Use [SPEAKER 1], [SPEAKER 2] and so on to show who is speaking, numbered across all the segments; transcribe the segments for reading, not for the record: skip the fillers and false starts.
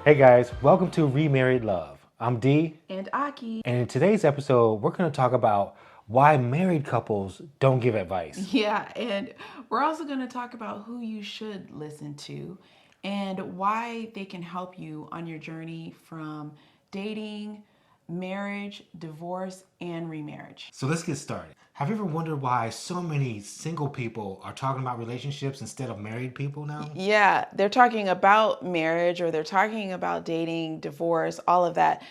[SPEAKER 1] Hey guys, welcome to Remarried Love. I'm D,
[SPEAKER 2] And Aki.
[SPEAKER 1] and in today's episode, we're going to talk about why married couples don't give advice.
[SPEAKER 2] Yeah, and we're also going to talk about who you should listen to and why they can help you on your journey from dating, marriage, divorce, and remarriage.
[SPEAKER 1] So let's get started. Have you ever wondered why so many single people are talking about relationships instead of married people now?
[SPEAKER 2] Yeah, they're talking about marriage or they're talking about dating, divorce, all of that,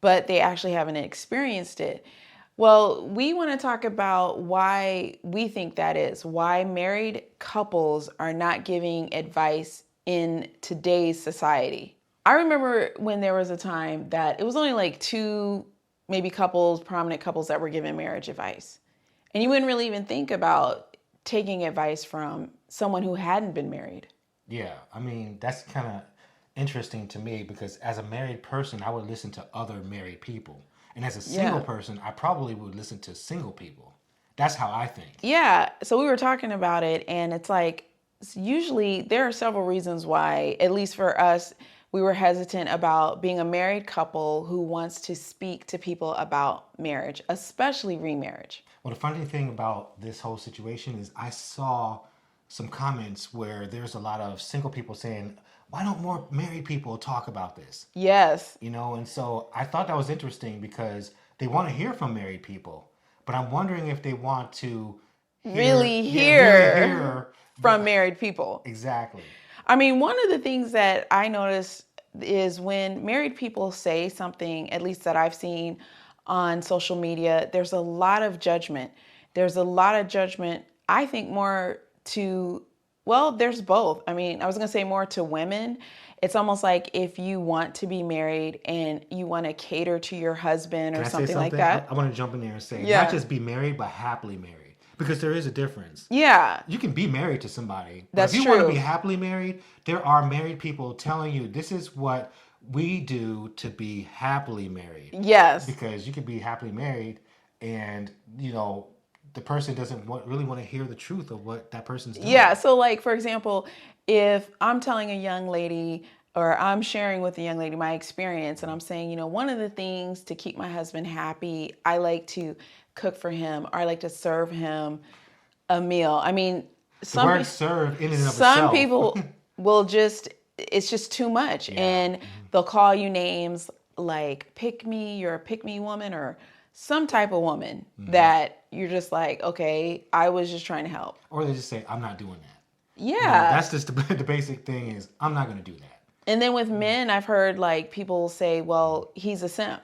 [SPEAKER 2] but they actually haven't experienced it. Well, we want to talk about why we think that is, why married couples are not giving advice in today's society. I remember when there was a time that it was only like two, maybe couples, prominent couples that were giving marriage advice. And you wouldn't really even think about taking advice from someone who hadn't been married.
[SPEAKER 1] Yeah, I mean, that's kind of interesting to me because as a married person, I would listen to other married people. And as a single person, I probably would listen to single people. That's how I think.
[SPEAKER 2] Yeah, so we were talking about it, and it's like, usually there are several reasons why, at least for us, we were hesitant about being a married couple who wants to speak to people about marriage, especially remarriage.
[SPEAKER 1] Well, the funny thing about this whole situation is I saw some comments where there's a lot of single people saying, why don't more married people talk about this?
[SPEAKER 2] Yes.
[SPEAKER 1] And so I thought that was interesting because they want to hear from married people, but I'm wondering if they want to
[SPEAKER 2] Really
[SPEAKER 1] hear
[SPEAKER 2] hear from married people.
[SPEAKER 1] Exactly.
[SPEAKER 2] I mean, one of the things that I notice is when married people say something, at least that I've seen on social media, there's a lot of judgment. There's a lot of judgment, I think more to, well, there's both. I mean, I was going to say more to women. It's almost like if you want to be married and you want to cater to your husband or something like that.
[SPEAKER 1] I want to jump in there and say,
[SPEAKER 2] Yeah.
[SPEAKER 1] not just be married, but happily married. Because there is a difference.
[SPEAKER 2] Yeah.
[SPEAKER 1] You can be married to somebody. But
[SPEAKER 2] That's
[SPEAKER 1] if you
[SPEAKER 2] true.
[SPEAKER 1] want to be happily married, there are married people telling you this is what we do to be happily married.
[SPEAKER 2] Yes.
[SPEAKER 1] Because you can be happily married and, the person doesn't really want to hear the truth of what that person's doing.
[SPEAKER 2] Yeah. So like, for example, if I'm telling a young lady or I'm sharing with a young lady my experience and I'm saying, one of the things to keep my husband happy, I like to cook for him or I like to serve him a meal. I mean,
[SPEAKER 1] the word serve in and of
[SPEAKER 2] some
[SPEAKER 1] itself.
[SPEAKER 2] people will it's just too much.
[SPEAKER 1] Yeah.
[SPEAKER 2] And they'll call you names like pick me, you're a pick me woman or some type of woman that you're just like, okay, I was just trying to help.
[SPEAKER 1] Or they just say, I'm not doing that.
[SPEAKER 2] Yeah.
[SPEAKER 1] That's just the basic thing is, I'm not going to do that.
[SPEAKER 2] And then with men, I've heard like people say, well, he's a simp.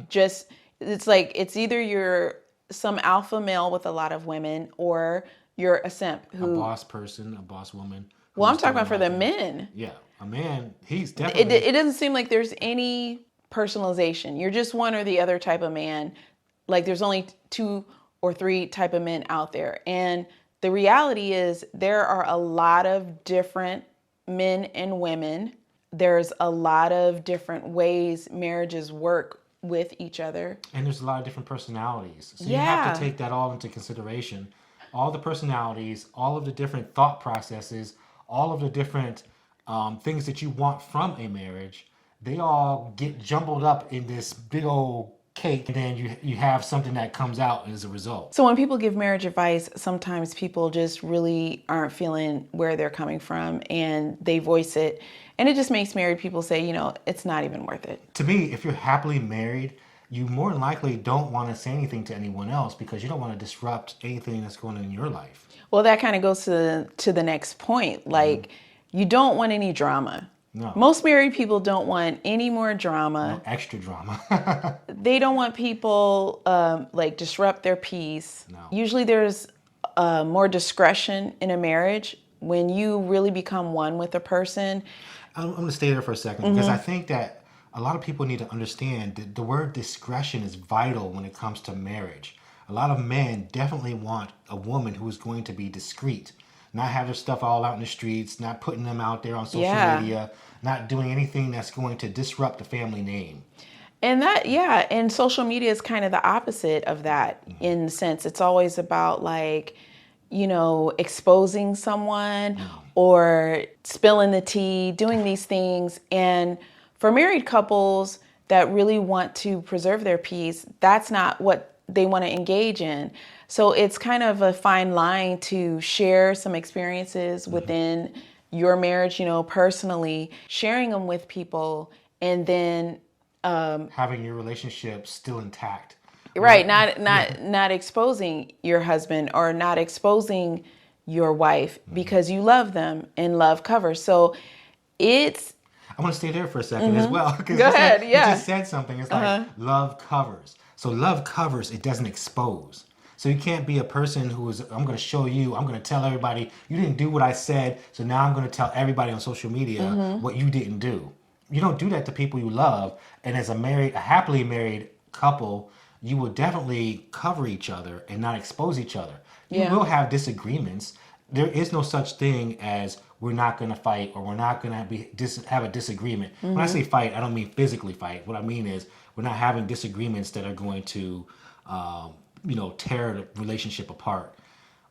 [SPEAKER 2] Just, it's like, it's either you're some alpha male with a lot of women or you're a simp who.
[SPEAKER 1] A boss person, a boss woman.
[SPEAKER 2] Well, I'm talking about for the men.
[SPEAKER 1] Yeah, a man, he's definitely.
[SPEAKER 2] It doesn't seem like there's any personalization. You're just one or the other type of man. Like there's only 2 or 3 type of men out there. And the reality is there are a lot of different men and women. There's a lot of different ways marriages work with each other.
[SPEAKER 1] And there's a lot of different personalities. So you
[SPEAKER 2] Yeah.
[SPEAKER 1] have to take that all into consideration. All the personalities, all of the different thought processes, all of the different things that you want from a marriage, they all get jumbled up in this big old cake, and then you have something that comes out as a result.
[SPEAKER 2] So when people give marriage advice, sometimes people just really aren't feeling where they're coming from and they voice it. And it just makes married people say, it's not even worth it.
[SPEAKER 1] To me, if you're happily married, you more than likely don't want to say anything to anyone else because you don't want to disrupt anything that's going on in your life.
[SPEAKER 2] Well, that kind of goes to the next point. Like, you don't want any drama.
[SPEAKER 1] No.
[SPEAKER 2] Most married people don't want any more drama.
[SPEAKER 1] No extra drama.
[SPEAKER 2] They don't want people disrupt their peace.
[SPEAKER 1] No.
[SPEAKER 2] Usually there's more discretion in a marriage when you really become one with a person.
[SPEAKER 1] I'm going to stay there for a second because I think that a lot of people need to understand that the word discretion is vital when it comes to marriage. A lot of men definitely want a woman who is going to be discreet, not have their stuff all out in the streets, not putting them out there on social media, not doing anything that's going to disrupt the family name.
[SPEAKER 2] And social media is kind of the opposite of that in the sense it's always about exposing someone or spilling the tea, doing these things. And For married couples that really want to preserve their peace, that's not what they want to engage in. So it's kind of a fine line to share some experiences within your marriage, personally, sharing them with people, and then
[SPEAKER 1] Having your relationship still intact.
[SPEAKER 2] right, not exposing your husband or not exposing your wife because you love them and love covers. So it's
[SPEAKER 1] I want to stay there for a second as well, because
[SPEAKER 2] go ahead,
[SPEAKER 1] you
[SPEAKER 2] yeah.
[SPEAKER 1] just said something. It's like love covers. So love covers, it doesn't expose. So you can't be a person who is, I'm going to show you, I'm going to tell everybody, you didn't do what I said, so now I'm going to tell everybody on social media what you didn't do. You don't do that to people you love. And as a happily married couple, you will definitely cover each other and not expose each other. You
[SPEAKER 2] Yeah.
[SPEAKER 1] will have disagreements. There is no such thing as we're not going to fight or we're not going to have a disagreement. When I say fight, I don't mean physically fight. What I mean is we're not having disagreements that are going to, tear the relationship apart.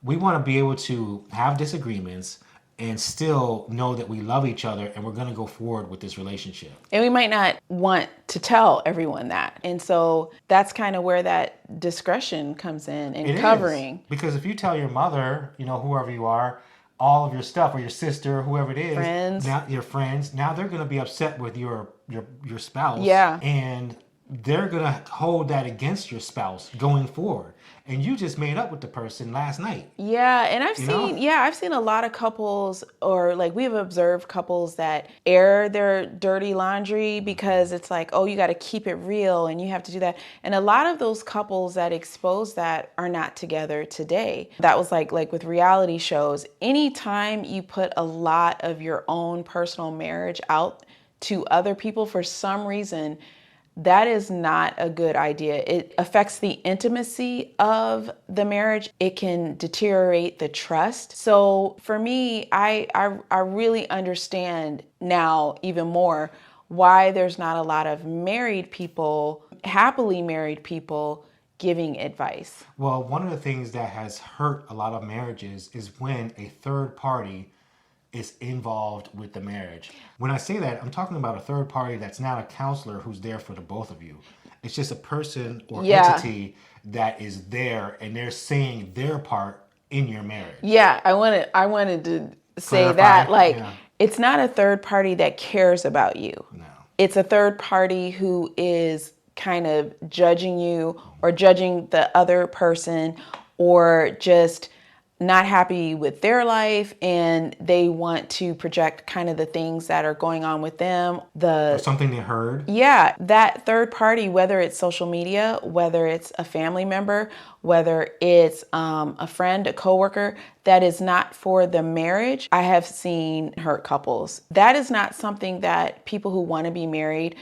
[SPEAKER 1] We want to be able to have disagreements and still know that we love each other and we're going to go forward with this relationship.
[SPEAKER 2] And we might not want to tell everyone that. And so that's kind of where that discretion comes in and
[SPEAKER 1] It
[SPEAKER 2] covering.
[SPEAKER 1] is. Because if you tell your mother, whoever you are, all of your stuff, or your sister, whoever it is,
[SPEAKER 2] Friends.
[SPEAKER 1] now your friends, now they're going to be upset with your spouse.
[SPEAKER 2] Yeah.
[SPEAKER 1] And they're going to hold that against your spouse going forward. And you just made up with the person last night.
[SPEAKER 2] Yeah, and I've seen a lot of couples, or like we've observed couples that air their dirty laundry because it's like, oh, you got to keep it real and you have to do that. And a lot of those couples that expose that are not together today. That was like with reality shows. Anytime you put a lot of your own personal marriage out to other people for some reason, that is not a good idea. It affects the intimacy of the marriage. It can deteriorate the trust. So for me, I really understand now even more why there's not a lot of married people, happily married people, giving advice.
[SPEAKER 1] Well, one of the things that has hurt a lot of marriages is when a third party is involved with the marriage. When I say that, I'm talking about a third party that's not a counselor who's there for the both of you. It's just a person or entity that is there and they're saying their part in your marriage.
[SPEAKER 2] Yeah, I wanted to say
[SPEAKER 1] Clarify.
[SPEAKER 2] that it's not a third party that cares about you.
[SPEAKER 1] No.
[SPEAKER 2] It's a third party who is kind of judging you or judging the other person or just not happy with their life, and they want to project kind of the things that are going on with them.
[SPEAKER 1] Or something they heard.
[SPEAKER 2] Yeah, that third party, whether it's social media, whether it's a family member, whether it's a friend, a coworker, that is not for the marriage. I have seen hurt couples. That is not something that people who want to be married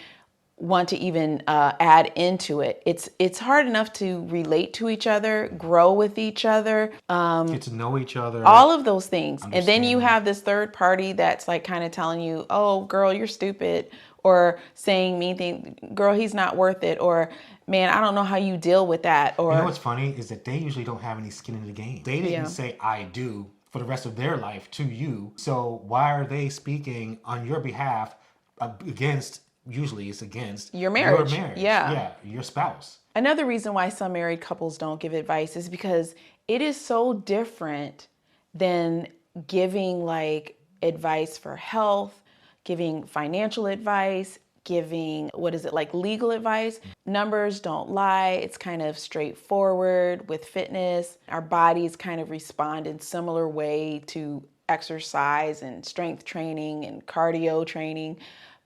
[SPEAKER 2] want to even add into it. It's hard enough to relate to each other, grow with each other,
[SPEAKER 1] get to know each other,
[SPEAKER 2] all of those things.
[SPEAKER 1] Understand.
[SPEAKER 2] And then you have this third party that's like kind of telling you, oh girl, you're stupid, or saying mean things, girl, he's not worth it, or man, I don't know how you deal with that. Or
[SPEAKER 1] what's funny is that they usually don't have any skin in the game. They didn't say I do for the rest of their life to you. So why are they speaking on your behalf against? Usually it's against
[SPEAKER 2] your marriage.
[SPEAKER 1] Yeah, your spouse.
[SPEAKER 2] Another reason why some married couples don't give advice is because it is so different than giving like advice for health, giving financial advice, giving, legal advice. Numbers don't lie. It's kind of straightforward with fitness. Our bodies kind of respond in similar way to exercise and strength training and cardio training.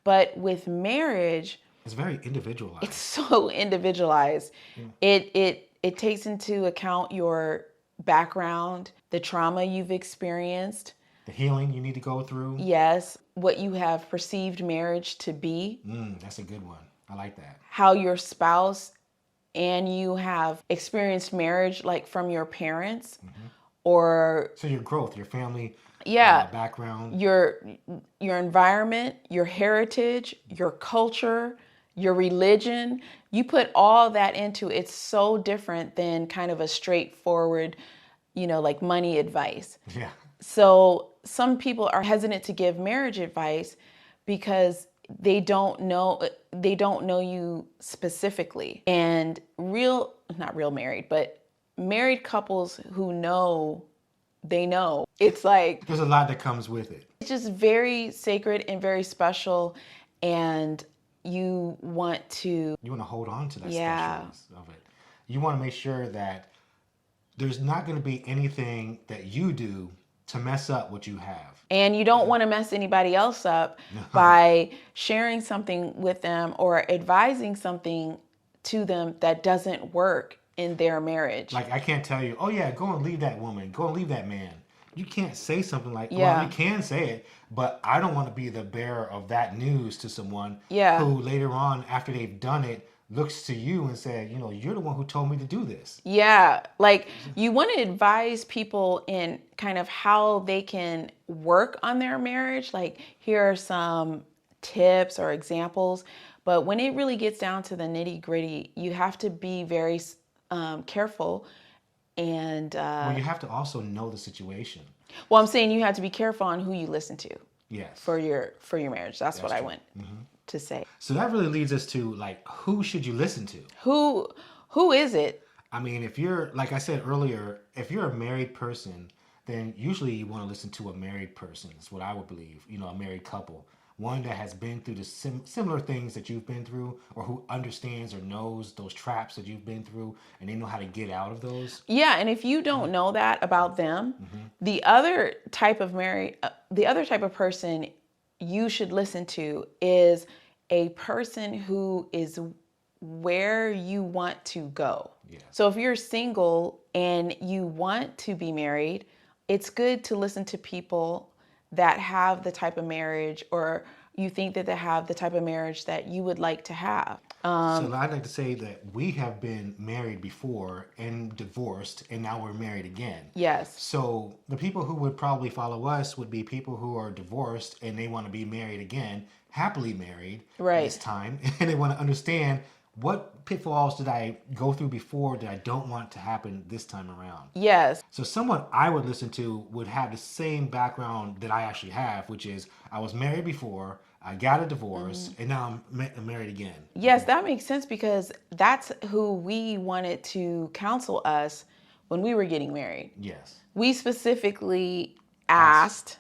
[SPEAKER 2] But with marriage,
[SPEAKER 1] it's very individualized.
[SPEAKER 2] It's so individualized. Yeah. It takes into account your background, the trauma you've experienced,
[SPEAKER 1] the healing you need to go through.
[SPEAKER 2] Yes, what you have perceived marriage to be.
[SPEAKER 1] That's a good one. I like that.
[SPEAKER 2] How your spouse and you have experienced marriage, like from your parents, or
[SPEAKER 1] so your growth, your family. Background,
[SPEAKER 2] your environment, your heritage, your culture, your religion. You put all that into it's so different than kind of a straightforward, like money advice.
[SPEAKER 1] Yeah.
[SPEAKER 2] So some people are hesitant to give marriage advice because they don't know you specifically. And not real married, but married couples who know, they know. It's like
[SPEAKER 1] There's a lot that comes with it.
[SPEAKER 2] it's just very sacred and very special, and you want to
[SPEAKER 1] hold on to that
[SPEAKER 2] yeah.
[SPEAKER 1] specialness of it. You want to make sure that there's not going to be anything that you do to mess up what you have.
[SPEAKER 2] And you don't want to mess anybody else up by sharing something with them or advising something to them that doesn't work in their marriage.
[SPEAKER 1] Like, I can't tell you, oh yeah, go and leave that woman, go and leave that man. You can't say something like,
[SPEAKER 2] Yeah.
[SPEAKER 1] well, you can say it, but I don't want to be the bearer of that news to someone
[SPEAKER 2] Yeah.
[SPEAKER 1] who later on, after they've done it, looks to you and said, you're the one who told me to do this.
[SPEAKER 2] Yeah, like you want to advise people in kind of how they can work on their marriage. Like, here are some tips or examples. But when it really gets down to the nitty gritty, you have to be very careful. And
[SPEAKER 1] Well, you have to also know the situation.
[SPEAKER 2] well, I'm saying you have to be careful on who you listen to.
[SPEAKER 1] Yes.
[SPEAKER 2] For your marriage. That's what I
[SPEAKER 1] true.
[SPEAKER 2] went to say.
[SPEAKER 1] So that really leads us to, like, who should you listen to?
[SPEAKER 2] Who is it?
[SPEAKER 1] I mean, if you're, like I said earlier, if you're a married person, then usually you want to listen to a married person. That's what I would believe. A married couple. One that has been through the similar things that you've been through, or who understands or knows those traps that you've been through, and they know how to get out of those.
[SPEAKER 2] Yeah, and if you don't know that about them, the other type of person you should listen to is a person who is where you want to go.
[SPEAKER 1] Yeah.
[SPEAKER 2] So if you're single and you want to be married, it's good to listen to people that have the type of marriage, or you think that they have the type of marriage that you would like to have.
[SPEAKER 1] So I'd like to say that we have been married before and divorced, and now we're married again.
[SPEAKER 2] Yes.
[SPEAKER 1] So the people who would probably follow us would be people who are divorced and they want to be married again, happily married this time, and they want to understand, what pitfalls did I go through before that I don't want to happen this time around?
[SPEAKER 2] Yes.
[SPEAKER 1] So someone I would listen to would have the same background that I actually have, which is I was married before, I got a divorce, and now I'm married again.
[SPEAKER 2] Yes, that makes sense, because that's who we wanted to counsel us when we were getting married.
[SPEAKER 1] Yes.
[SPEAKER 2] We specifically asked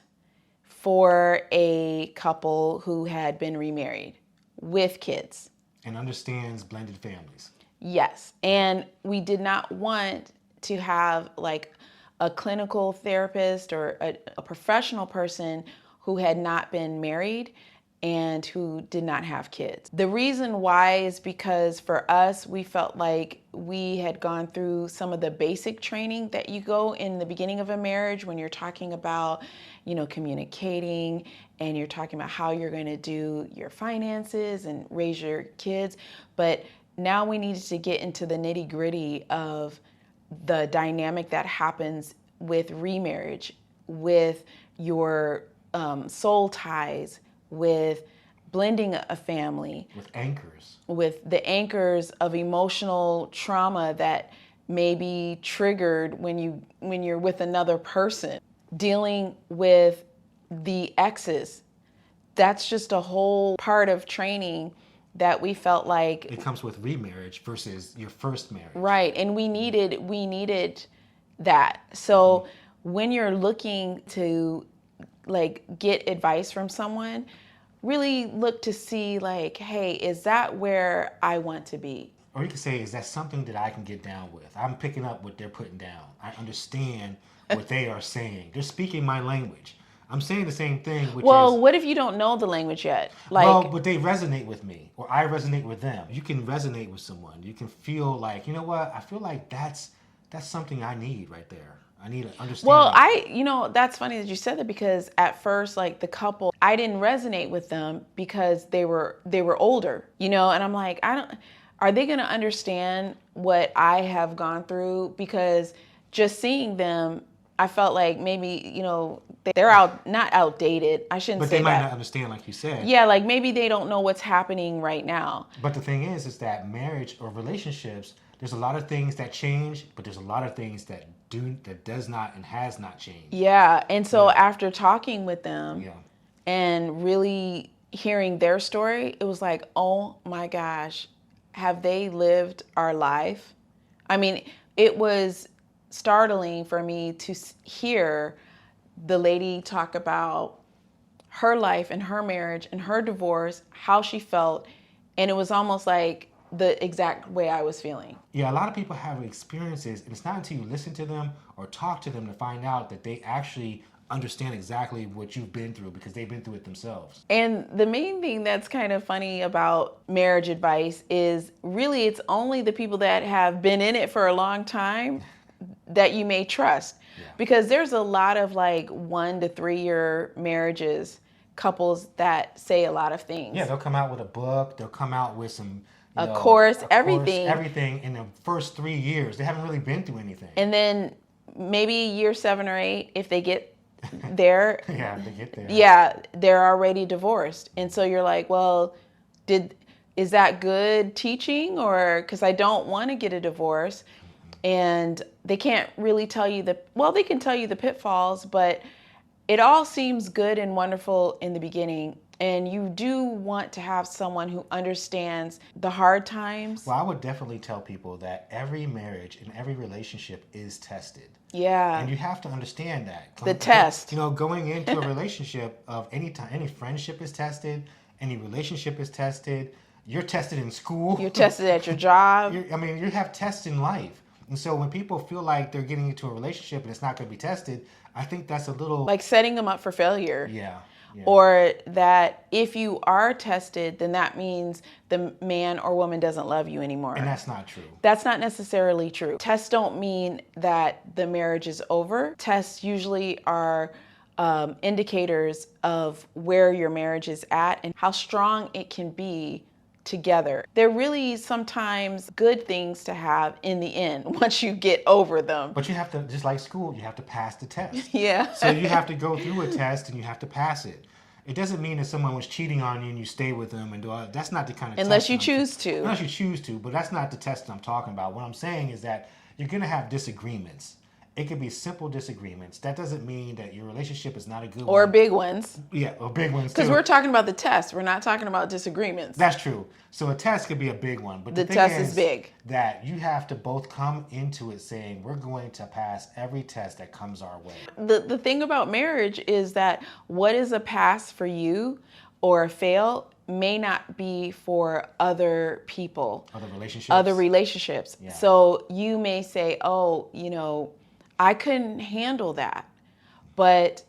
[SPEAKER 2] for a couple who had been remarried with kids.
[SPEAKER 1] And understands blended families.
[SPEAKER 2] Yes. And we did not want to have like a clinical therapist or a professional person who had not been married and who did not have kids. The reason why is because for us, we felt like we had gone through some of the basic training that you go in the beginning of a marriage when you're talking about, communicating, and you're talking about how you're going to do your finances and raise your kids. But now we needed to get into the nitty gritty of the dynamic that happens with remarriage, with your soul ties, with blending a family, with the anchors of emotional trauma that may be triggered when you're with another person, dealing with the exes. That's just a whole part of training that we felt like
[SPEAKER 1] it comes with remarriage versus your first marriage.
[SPEAKER 2] Right, and we needed that. So when you're looking to get advice from someone, really look to see hey, is that where I want to be?
[SPEAKER 1] Or you could say, is that something that I can get down with? I'm picking up what they're putting down. I understand what they are saying. They're speaking my language. I'm saying the same thing, which
[SPEAKER 2] what if you don't know the language yet?
[SPEAKER 1] But they resonate with me, or I resonate with them. You can resonate with someone. You can feel like, I feel like that's something I need right there. I need to understand.
[SPEAKER 2] Well, that's funny that you said that, because at first, the couple, I didn't resonate with them because they were older, and I'm like, are they going to understand what I have gone through? Because just seeing them, I felt like maybe, they're not outdated. I shouldn't say that.
[SPEAKER 1] But they might not understand, like you said.
[SPEAKER 2] Yeah, maybe they don't know what's happening right now.
[SPEAKER 1] But the thing is that marriage or relationships, there's a lot of things that change, but there's a lot of things that does not and has not changed.
[SPEAKER 2] Yeah, and so after talking with them and really, hearing their story, it was like, oh my gosh, have they lived our life? I mean, it was startling for me to hear the lady talk about her life and her marriage and her divorce, how she felt, and it was almost like the exact way I was feeling.
[SPEAKER 1] Yeah, a lot of people have experiences, and it's not until you listen to them or talk to them to find out that they actually understand exactly what you've been through because they've been through it themselves.
[SPEAKER 2] And the main thing that's kind of funny about marriage advice is really it's only the people that have been in it for a long time that you may trust.
[SPEAKER 1] Yeah.
[SPEAKER 2] Because there's a lot of like 1 to 3 year marriages, couples that say a lot of things.
[SPEAKER 1] Yeah, they'll come out with a book, they'll come out with some
[SPEAKER 2] Everything.
[SPEAKER 1] Everything in the first 3 years. They haven't really been through anything.
[SPEAKER 2] And then maybe year 7 or 8, if they get there,
[SPEAKER 1] yeah, they get there.
[SPEAKER 2] Yeah, they're already divorced. And so you're like, well, is that good teaching? Or because I don't want to get a divorce. And they can't really tell you they can tell you the pitfalls, but it all seems good and wonderful in the beginning. And you do want to have someone who understands the hard times.
[SPEAKER 1] Well, I would definitely tell people that every marriage and every relationship is tested.
[SPEAKER 2] Yeah.
[SPEAKER 1] And you have to understand that.
[SPEAKER 2] The test.
[SPEAKER 1] Going into a relationship of any time, any friendship is tested, any relationship is tested. You're tested in school.
[SPEAKER 2] You're tested at your job.
[SPEAKER 1] You have tests in life. And so when people feel like they're getting into a relationship and it's not going to be tested, I think that's a little...
[SPEAKER 2] like setting them up for failure.
[SPEAKER 1] Yeah.
[SPEAKER 2] Or that if you are tested, then that means the man or woman doesn't love you anymore.
[SPEAKER 1] And that's not true.
[SPEAKER 2] That's not necessarily true. Tests don't mean that the marriage is over. Tests usually are indicators of where your marriage is at and how strong it can be together. They're really sometimes good things to have in the end once you get over them.
[SPEAKER 1] But you have to, just like school, you have to pass the test.
[SPEAKER 2] Yeah.
[SPEAKER 1] So you have to go through a test and you have to pass it. It doesn't mean that someone was cheating on you and you stay with them and do all, that's not the kind of
[SPEAKER 2] unless
[SPEAKER 1] test.
[SPEAKER 2] You choose to.
[SPEAKER 1] Unless you choose to, but that's not the test I'm talking about. What I'm saying is that you're going to have disagreements. It could be simple disagreements. That doesn't mean that your relationship is not a good one.
[SPEAKER 2] Or big ones.
[SPEAKER 1] Yeah, or big ones too.
[SPEAKER 2] Because we're talking about the test. We're not talking about disagreements.
[SPEAKER 1] That's true. So a test could be a big one. But
[SPEAKER 2] the
[SPEAKER 1] thing
[SPEAKER 2] test is big.
[SPEAKER 1] That you have to both come into it saying, we're going to pass every test that comes our way.
[SPEAKER 2] The thing about marriage is that what is a pass for you or a fail may not be for other people. Other relationships.
[SPEAKER 1] Yeah.
[SPEAKER 2] So you may say, oh, I couldn't handle that, but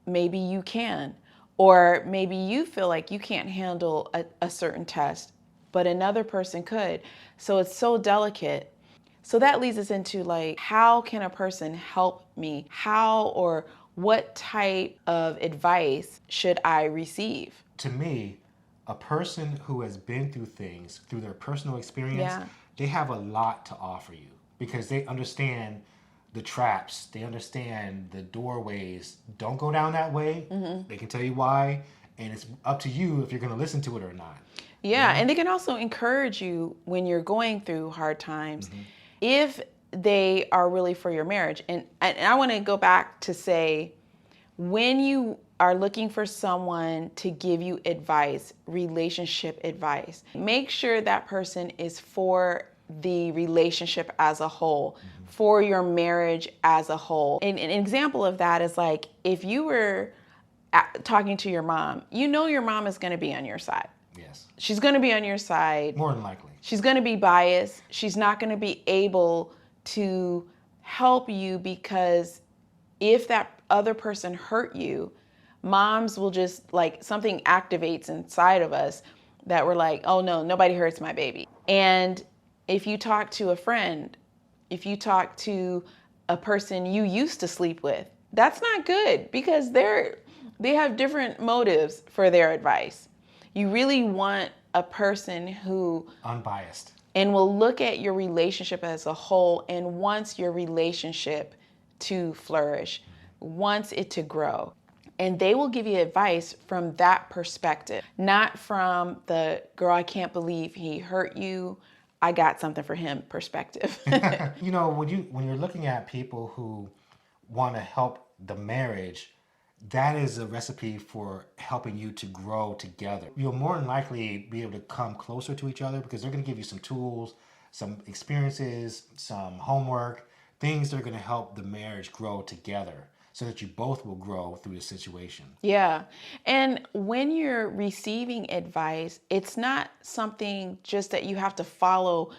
[SPEAKER 2] maybe you can. Or maybe you feel like you can't handle a certain test, but another person could. So it's so delicate. So that leads us into like, how can a person help me? How or what type of advice should I receive?
[SPEAKER 1] To me, a person who has been through things, through their personal experience, they have a lot to offer you because they understand the traps, they understand the doorways. Don't go down that way. Mm-hmm. They can tell you why, and it's up to you if you're going to listen to it or not.
[SPEAKER 2] Yeah, and they can also encourage you when you're going through hard times, if they are really for your marriage. And I want to go back to say, when you are looking for someone to give you advice, relationship advice, make sure that person is for the relationship as a whole, for your marriage as a whole. And an example of that is like, if you were talking to your mom, your mom is going to be on your side.
[SPEAKER 1] Yes.
[SPEAKER 2] She's going to be on your side.
[SPEAKER 1] More than likely.
[SPEAKER 2] She's going to be biased. She's not going to be able to help you because if that other person hurt you, moms will just like something activates inside of us that we're like, oh no, nobody hurts my baby. And if you talk to a friend, if you talk to a person you used to sleep with, that's not good because they have different motives for their advice. You really want a person who
[SPEAKER 1] unbiased
[SPEAKER 2] and will look at your relationship as a whole and wants your relationship to flourish, wants it to grow. And they will give you advice from that perspective, not from the girl, I can't believe he hurt you, I got something for him perspective.
[SPEAKER 1] When you're looking at people who want to help the marriage, that is a recipe for helping you to grow together. You'll more than likely be able to come closer to each other because they're going to give you some tools, some experiences, some homework, things that are going to help the marriage grow together so that you both will grow through the situation.
[SPEAKER 2] Yeah. And when you're receiving advice, it's not something just that you have to follow,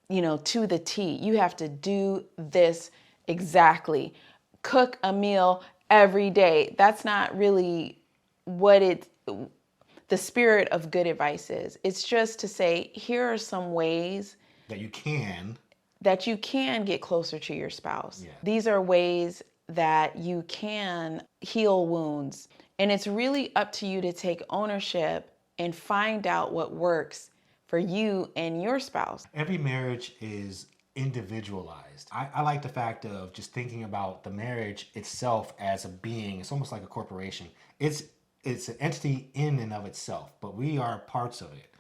[SPEAKER 2] to the T. You have to do this exactly. Cook a meal every day. That's not really what the spirit of good advice is. It's just to say, here are some ways that you can get closer to your spouse.
[SPEAKER 1] Yeah.
[SPEAKER 2] These are ways that you can heal wounds. And it's really up to you to take ownership and find out what works for you and your spouse.
[SPEAKER 1] Every marriage is individualized. I like the fact of just thinking about the marriage itself as a being. It's almost like a corporation. It's an entity in and of itself, but we are parts of it.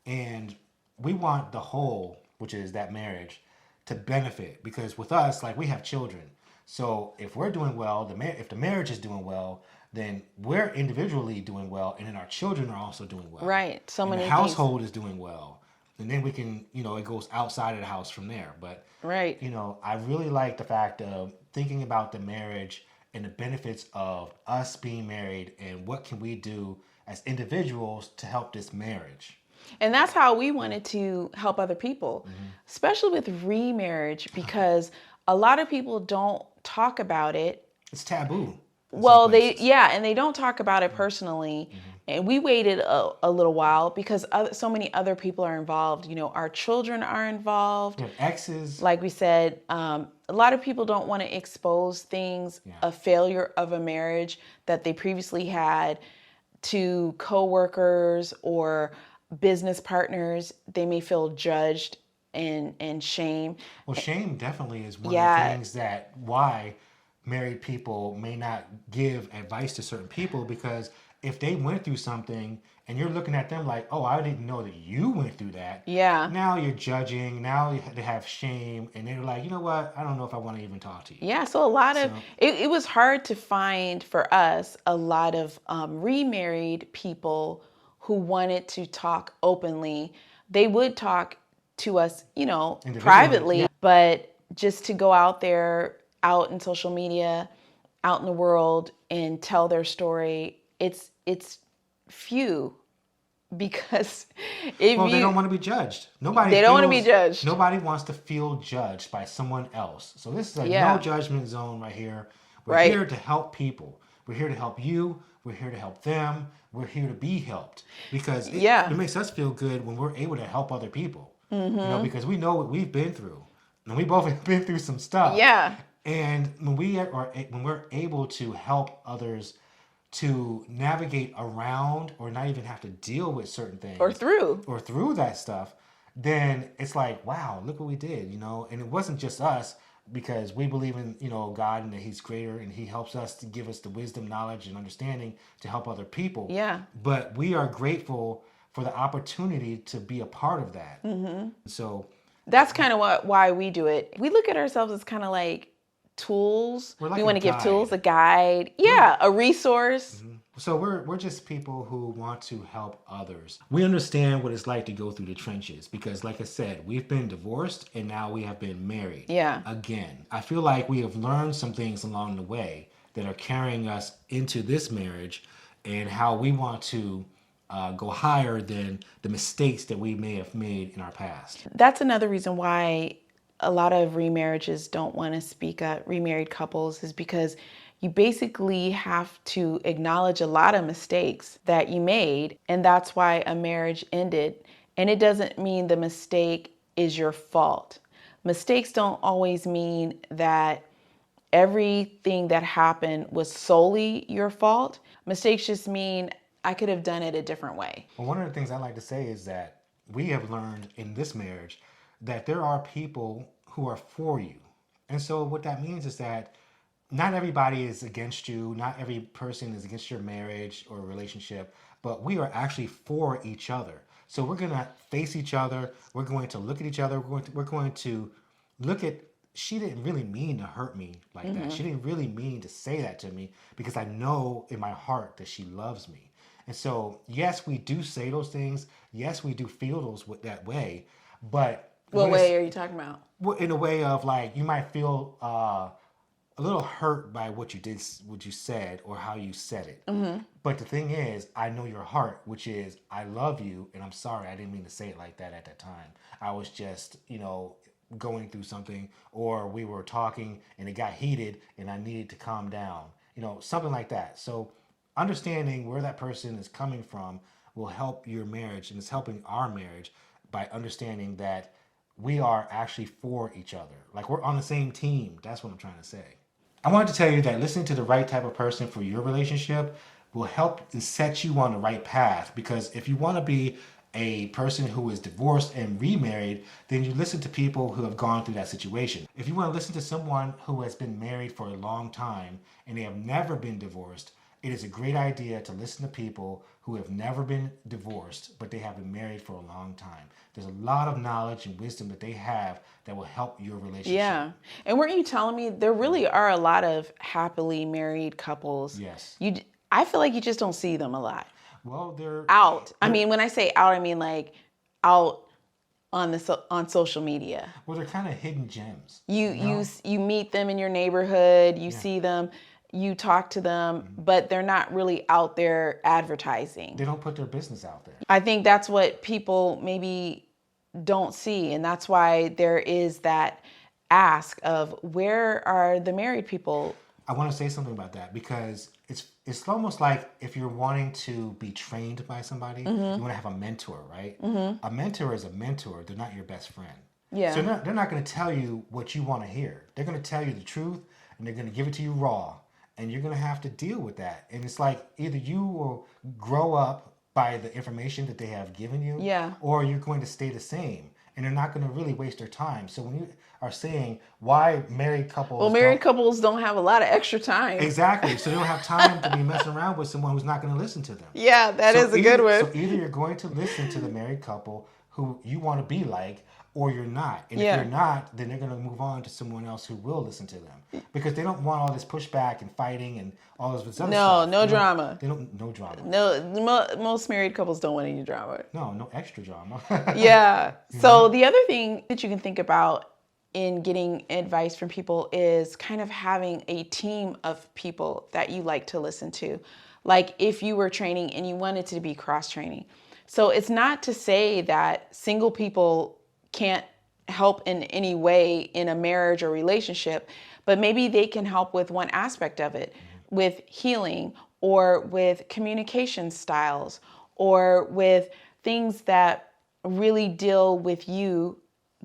[SPEAKER 1] And we want the whole, which is that marriage, to benefit because with us, like we have children. So if we're doing well, if the marriage is doing well, then we're individually doing well, and then our children are also doing well.
[SPEAKER 2] Right. So many
[SPEAKER 1] the household is doing well, and then we can, it goes outside of the house from there. But
[SPEAKER 2] right.
[SPEAKER 1] I really like the fact of thinking about the marriage and the benefits of us being married, and what can we do as individuals to help this marriage.
[SPEAKER 2] And that's how we wanted to help other people, especially with remarriage, because a lot of people don't talk about it.
[SPEAKER 1] It's taboo.
[SPEAKER 2] Well, and they don't talk about it personally. And we waited a little while because so many other people are involved. Our children are involved.
[SPEAKER 1] We have exes.
[SPEAKER 2] Like we said, a lot of people don't want to expose things, a failure of a marriage that they previously had, to coworkers or business partners. They may feel judged and shame.
[SPEAKER 1] Well, shame definitely is one of the things that why married people may not give advice to certain people, because if they went through something and you're looking at them like, oh, I didn't know that you went through that.
[SPEAKER 2] Yeah.
[SPEAKER 1] Now you're judging. Now they have shame, and they're like, you know what? I don't know if I want to even talk to you.
[SPEAKER 2] Yeah. So a lot of it was hard to find for us a lot of remarried people who wanted to talk openly. They would talk to us, privately, but just to go out there, out in social media, out in the world, and tell their story, it's few, because
[SPEAKER 1] they don't want to be judged.
[SPEAKER 2] They don't want to be judged.
[SPEAKER 1] Nobody wants to feel judged by someone else. So this is a no judgment zone right here. We're here to help people. We're here to help you. We're here to help them. We're here to be helped, because it makes us feel good when we're able to help other people. Because we know what we've been through, and we both have been through some stuff.
[SPEAKER 2] Yeah.
[SPEAKER 1] And when we're able to help others to navigate around, or not even have to deal with certain things,
[SPEAKER 2] or through
[SPEAKER 1] that stuff, then it's like, wow, look what we did, And it wasn't just us, because we believe in, God, and that He's greater, and He helps us to give us the wisdom, knowledge, and understanding to help other people.
[SPEAKER 2] Yeah.
[SPEAKER 1] But we are grateful for the opportunity to be a part of that. So
[SPEAKER 2] that's kind of why we do it. We look at ourselves as kind of like tools. We want to give tools, a guide, a resource.
[SPEAKER 1] So we're just people who want to help others. We understand what it's like to go through the trenches, because like I said, we've been divorced and now we have been married again. I feel like we have learned some things along the way that are carrying us into this marriage, and how we want to go higher than the mistakes that we may have made in our past.
[SPEAKER 2] That's another reason why a lot of remarriages don't want to speak up, remarried couples, is because you basically have to acknowledge a lot of mistakes that you made, and that's why a marriage ended. And it doesn't mean the mistake is your fault. Mistakes don't always mean that everything that happened was solely your fault. Mistakes just mean I could have done it a different way.
[SPEAKER 1] Well, one of the things I like to say is that we have learned in this marriage that there are people who are for you. And so what that means is that not everybody is against you. Not every person is against your marriage or relationship, but we are actually for each other. So we're going to face each other. We're going to look at each other. We're going to look at she didn't really mean to hurt me like that. She didn't really mean to say that to me, because I know in my heart that she loves me. And so, yes, we do say those things. Yes, we do feel those that way. But
[SPEAKER 2] What
[SPEAKER 1] when it's
[SPEAKER 2] way are you talking about?
[SPEAKER 1] in a way of like, you might feel a little hurt by what you said, or how you said it. But the thing is, I know your heart, which is, I love you, and I'm sorry, I didn't mean to say it like that at that time. I was just, going through something, or we were talking and it got heated and I needed to calm down, something like that. So understanding where that person is coming from will help your marriage, and it's helping our marriage by understanding that we are actually for each other. Like, we're on the same team. That's what I'm trying to say. I wanted to tell you that listening to the right type of person for your relationship will help and set you on the right path. Because if you want to be a person who is divorced and remarried, then you listen to people who have gone through that situation. If you want to listen to someone who has been married for a long time and they have never been divorced, it is a great idea to listen to people who have never been divorced, but they have been married for a long time. There's a lot of knowledge and wisdom that they have that will help your relationship.
[SPEAKER 2] Yeah. And weren't you telling me there really are a lot of happily married couples?
[SPEAKER 1] Yes.
[SPEAKER 2] I feel like you just don't see them a lot.
[SPEAKER 1] Well, they're
[SPEAKER 2] Out. I mean, when I say out, I mean like out on social media.
[SPEAKER 1] Well, they're kind of hidden gems.
[SPEAKER 2] You meet them in your neighborhood, you
[SPEAKER 1] Yeah.
[SPEAKER 2] see them, you talk to them, but they're not really out there advertising.
[SPEAKER 1] They don't put their business out there.
[SPEAKER 2] I think that's what people maybe don't see, and that's why there is that ask of, where are the married people?
[SPEAKER 1] I want to say something about that, because it's almost like if you're wanting to be trained by somebody, you want to have a mentor, right? A mentor is a mentor. They're not your best friend.
[SPEAKER 2] Yeah.
[SPEAKER 1] So they're not going to tell you what you want to hear. They're going to tell you the truth, and they're going to give it to you raw, and you're going to have to deal with that. And it's like, either you will grow up by the information that they have given you,
[SPEAKER 2] Yeah.
[SPEAKER 1] or you're going to stay the same. And they're not going to really waste their time. So when you are saying why married couples...
[SPEAKER 2] Well, married couples don't have a lot of extra time.
[SPEAKER 1] Exactly. So they don't have time to be messing around with someone who's not going to listen to them.
[SPEAKER 2] Yeah, that is a good one.
[SPEAKER 1] So either you're going to listen to the married couple who you want to be like, or you're not. And if you're not, then they're going to move on to someone else who will listen to them. Because they don't want all this pushback and fighting and all this other stuff.
[SPEAKER 2] No drama.
[SPEAKER 1] No drama.
[SPEAKER 2] No, most married couples don't want any drama.
[SPEAKER 1] No extra drama.
[SPEAKER 2] Yeah. So the other thing that you can think about in getting advice from people is kind of having a team of people that you like to listen to. Like if you were training and you wanted to be cross-training. So it's not to say that single people can't help in any way in a marriage or relationship, but maybe they can help with one aspect of it, with healing, or with communication styles, or with things that really deal with you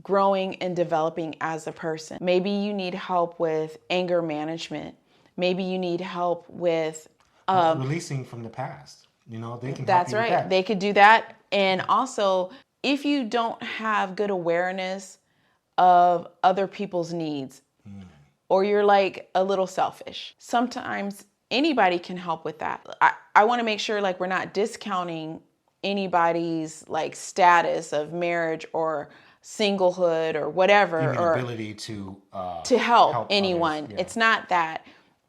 [SPEAKER 2] growing and developing as a person. Maybe you need help with anger management. Maybe you need help with
[SPEAKER 1] releasing from the past. They can help you with that.
[SPEAKER 2] They could do that. And also, if you don't have good awareness of other people's needs, or you're like a little selfish, sometimes anybody can help with that. I want to make sure like we're not discounting anybody's like status of marriage or singlehood or whatever,
[SPEAKER 1] Even
[SPEAKER 2] or
[SPEAKER 1] ability to
[SPEAKER 2] help anyone.
[SPEAKER 1] Others. Yeah.
[SPEAKER 2] It's not that.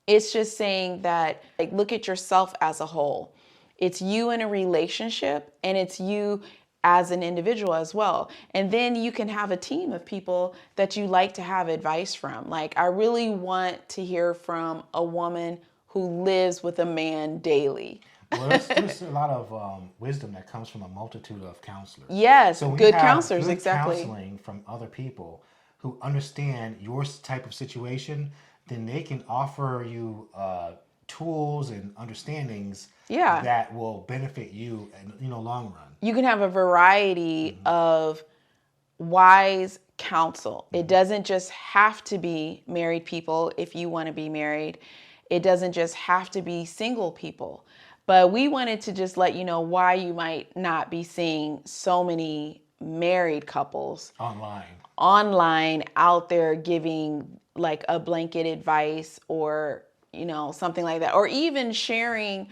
[SPEAKER 2] It's just saying that, like, look at yourself as a whole. It's you in a relationship, and it's you as an individual as well. And then you can have a team of people that you like to have advice from. Like, I really want to hear from a woman who lives with a man daily.
[SPEAKER 1] Well, there's a lot of wisdom that comes from a multitude of counselors.
[SPEAKER 2] Yes,
[SPEAKER 1] so
[SPEAKER 2] good counselors,
[SPEAKER 1] good
[SPEAKER 2] exactly.
[SPEAKER 1] Counseling from other people who understand your type of situation, then they can offer you tools and understandings that will benefit you in long run.
[SPEAKER 2] You can have a variety of wise counsel. It doesn't just have to be married people if you want to be married. It doesn't just have to be single people. But we wanted to just let you know why you might not be seeing so many married couples online out there giving like a blanket advice, or something like that, or even sharing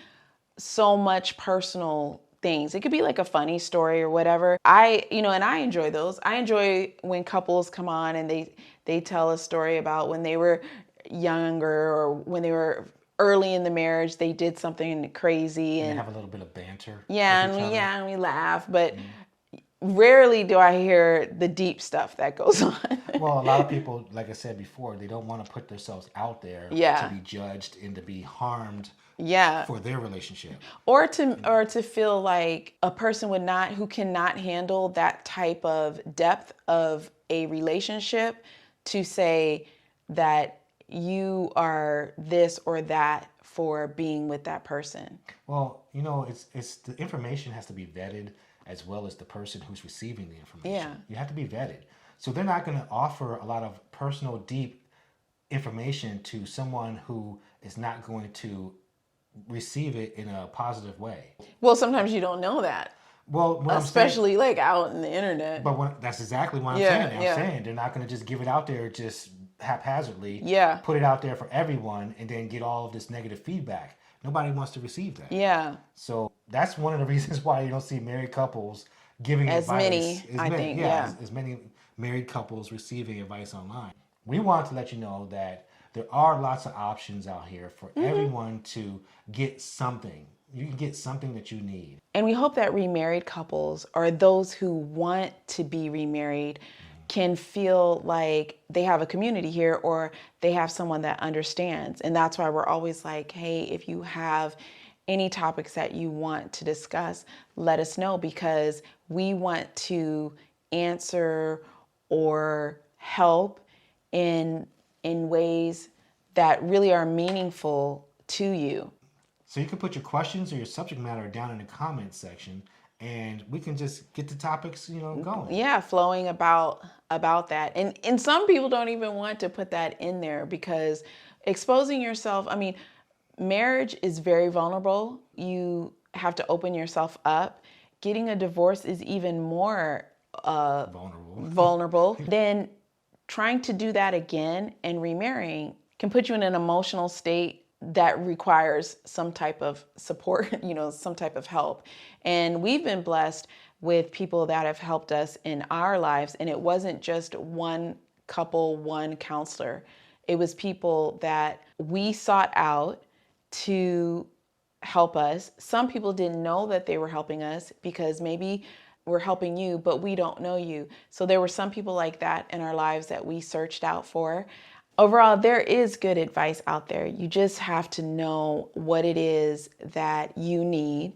[SPEAKER 2] so much personal things. It could be like a funny story or whatever. And I enjoy those. I enjoy when couples come on and They tell a story about when they were younger or when they were early in the marriage, they did something crazy
[SPEAKER 1] And
[SPEAKER 2] and
[SPEAKER 1] they have a little bit of banter
[SPEAKER 2] yeah,
[SPEAKER 1] with each other.
[SPEAKER 2] and we laugh, but rarely do I hear the deep stuff that goes on.
[SPEAKER 1] Well, a lot of people, like I said before, they don't want to put themselves out there to
[SPEAKER 2] Yeah.
[SPEAKER 1] be judged and to be harmed
[SPEAKER 2] Yeah.
[SPEAKER 1] for their relationship.
[SPEAKER 2] Or to feel like a person who cannot handle that type of depth of a relationship to say that you are this or that for being with that person.
[SPEAKER 1] Well, it's the information has to be vetted as well as the person who's receiving the information.
[SPEAKER 2] Yeah.
[SPEAKER 1] You have to be vetted. So they're not going to offer a lot of personal, deep information to someone who is not going to receive it in a positive way.
[SPEAKER 2] Well, sometimes you don't know that.
[SPEAKER 1] Well, what
[SPEAKER 2] especially I'm saying, like out in the internet.
[SPEAKER 1] But that's exactly what I'm
[SPEAKER 2] Yeah,
[SPEAKER 1] saying.
[SPEAKER 2] yeah.
[SPEAKER 1] I'm saying they're not going to just give it out there just haphazardly.
[SPEAKER 2] Yeah.
[SPEAKER 1] Put it out there for everyone and then get all of this negative feedback. Nobody wants to receive that.
[SPEAKER 2] Yeah.
[SPEAKER 1] So that's one of the reasons why you don't see married couples giving
[SPEAKER 2] As
[SPEAKER 1] advice.
[SPEAKER 2] many, I think, yeah.
[SPEAKER 1] As many married couples receiving advice online. We want to let you know that there are lots of options out here for everyone to get something. You can get something that you need.
[SPEAKER 2] And we hope that remarried couples or those who want to be remarried can feel like they have a community here or they have someone that understands. And that's why we're always like, hey, if you have any topics that you want to discuss, let us know, because we want to answer or help in ways that really are meaningful to you.
[SPEAKER 1] So you can put your questions or your subject matter down in the comments section, and we can just get the topics, going.
[SPEAKER 2] Yeah, flowing about that. And some people don't even want to put that in there because exposing yourself, I mean, marriage is very vulnerable. You have to open yourself up. Getting a divorce is even more vulnerable. Then trying to do that again and remarrying can put you in an emotional state that requires some type of support, some type of help. And we've been blessed with people that have helped us in our lives. And it wasn't just one couple, one counselor. It was people that we sought out to help us. Some people didn't know that they were helping us because maybe we're helping you, but we don't know you. So there were some people like that in our lives that we searched out for. Overall, there is good advice out there. You just have to know what it is that you need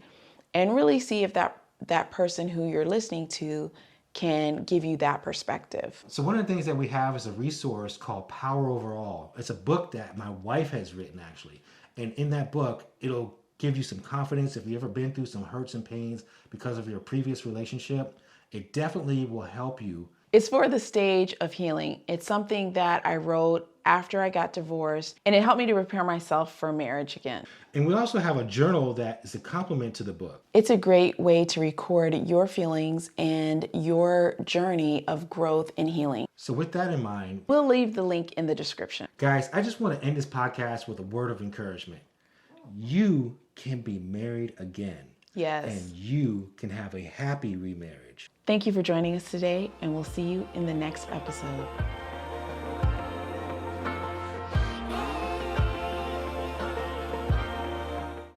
[SPEAKER 2] and really see if that person who you're listening to can give you that perspective.
[SPEAKER 1] So one of the things that we have is a resource called Power Overall. It's a book that my wife has written, actually. And in that book, it'll give you some confidence if you've ever been through some hurts and pains because of your previous relationship. It definitely will help you.
[SPEAKER 2] It's for the stage of healing. It's something that I wrote after I got divorced, and it helped me to prepare myself for marriage again.
[SPEAKER 1] And we also have a journal that is a complement to the book.
[SPEAKER 2] It's a great way to record your feelings and your journey of growth and healing.
[SPEAKER 1] So with that in mind,
[SPEAKER 2] we'll leave the link in the description.
[SPEAKER 1] Guys, I just want to end this podcast with a word of encouragement. You can be married again.
[SPEAKER 2] Yes.
[SPEAKER 1] And you can have a happy remarriage.
[SPEAKER 2] Thank you for joining us today, and we'll see you in the next episode.